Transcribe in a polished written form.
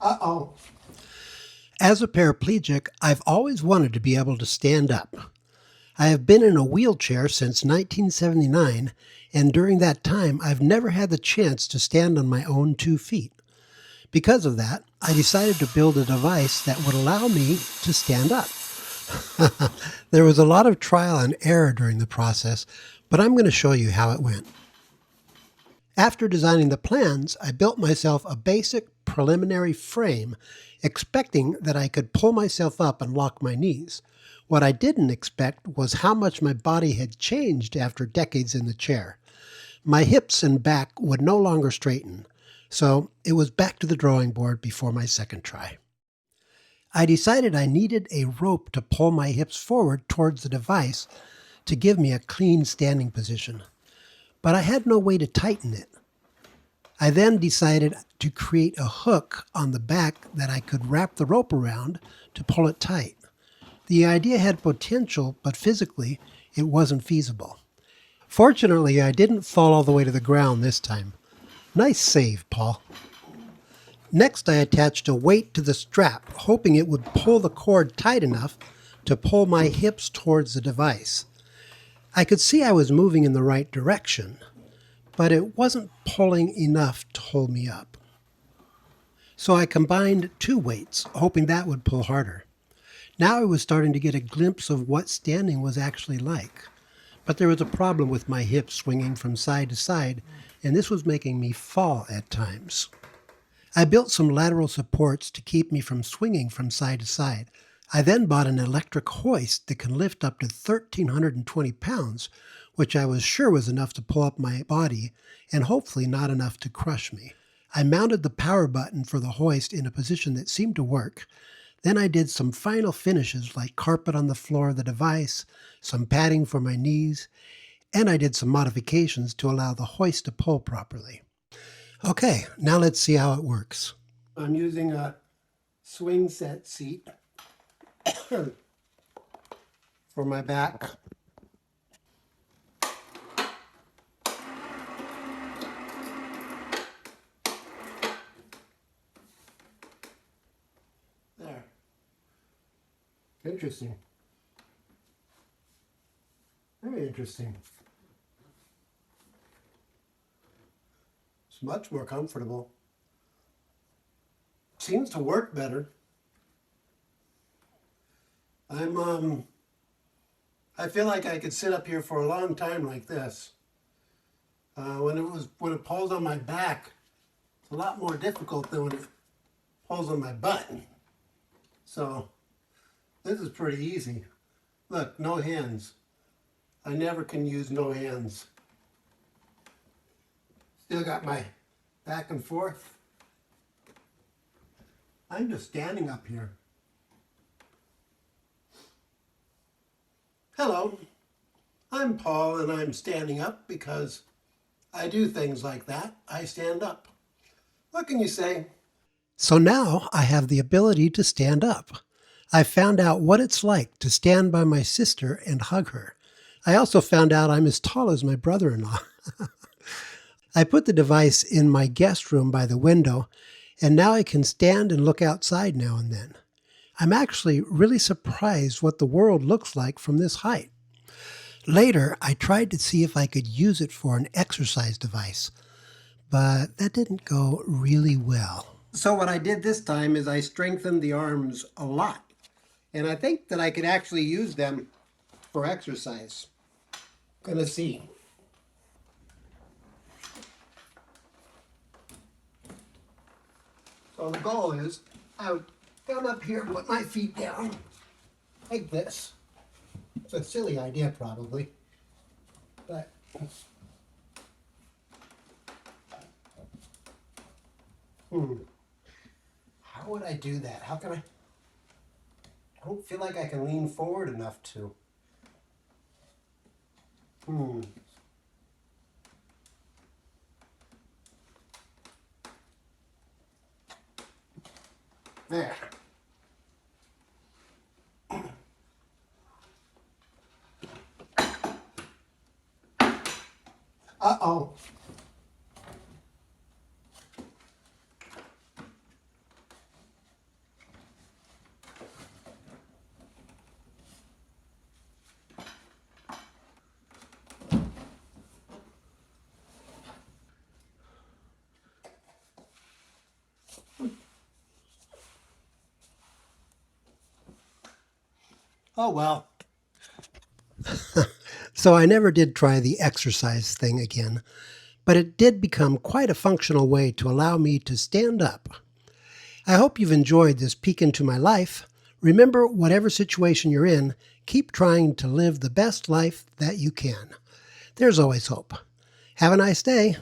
Uh-oh. As a paraplegic, I've always wanted to be able to stand up. I have been in a wheelchair since 1979, and during that time, I've never had the chance to stand on my own 2 feet. Because of that, I decided to build a device that would allow me to stand up. There was a lot of trial and error during the process, but I'm going to show you how it went. After designing the plans, I built myself a basic preliminary frame, expecting that I could pull myself up and lock my knees. What I didn't expect was how much my body had changed after decades in the chair. My hips and back would no longer straighten, so it was back to the drawing board before my second try. I decided I needed a rope to pull my hips forward towards the device to give me a clean standing position, but I had no way to tighten it. I then decided to create a hook on the back that I could wrap the rope around to pull it tight. The idea had potential, but physically, it wasn't feasible. Fortunately, I didn't fall all the way to the ground this time. Nice save, Paul. Next, I attached a weight to the strap, hoping it would pull the cord tight enough to pull my hips towards the device. I could see I was moving in the right direction, but it wasn't pulling enough to hold me up. So I combined 2 weights, hoping that would pull harder. Now I was starting to get a glimpse of what standing was actually like. But there was a problem with my hips swinging from side to side, and this was making me fall at times. I built some lateral supports to keep me from swinging from side to side. I then bought an electric hoist that can lift up to 1,320 pounds, which I was sure was enough to pull up my body and hopefully not enough to crush me. I mounted the power button for the hoist in a position that seemed to work. Then I did some final finishes like carpet on the floor of the device, some padding for my knees, and I did some modifications to allow the hoist to pull properly. Okay, now let's see how it works. I'm using a swing set seat for my back. There. Interesting. Very interesting. It's much more comfortable. Seems to work better. I feel like I could sit up here for a long time like this. When it pulls on my back, it's a lot more difficult than when it pulls on my butt. So this is pretty easy. Look, no hands. I never can use no hands. Still got my back and forth. I'm just standing up here. Hello, I'm Paul and I'm standing up because I do things like that. I stand up. What can you say? So now I have the ability to stand up. I found out what it's like to stand by my sister and hug her. I also found out I'm as tall as my brother-in-law. I put the device in my guest room by the window, and now I can stand and look outside now and then. I'm actually really surprised what the world looks like from this height. Later, I tried to see if I could use it for an exercise device, but that didn't go really well. So what I did this time is I strengthened the arms a lot, and I think that I could actually use them for exercise. Gonna see. So the goal is I would come up here and put my feet down like this. It's a silly idea probably, but how would I do that? How can I don't feel like I can lean forward enough to. There. Uh-oh. Oh, well. So I never did try the exercise thing again, but it did become quite a functional way to allow me to stand up. I hope you've enjoyed this peek into my life. Remember, whatever situation you're in, keep trying to live the best life that you can. There's always hope. Have a nice day.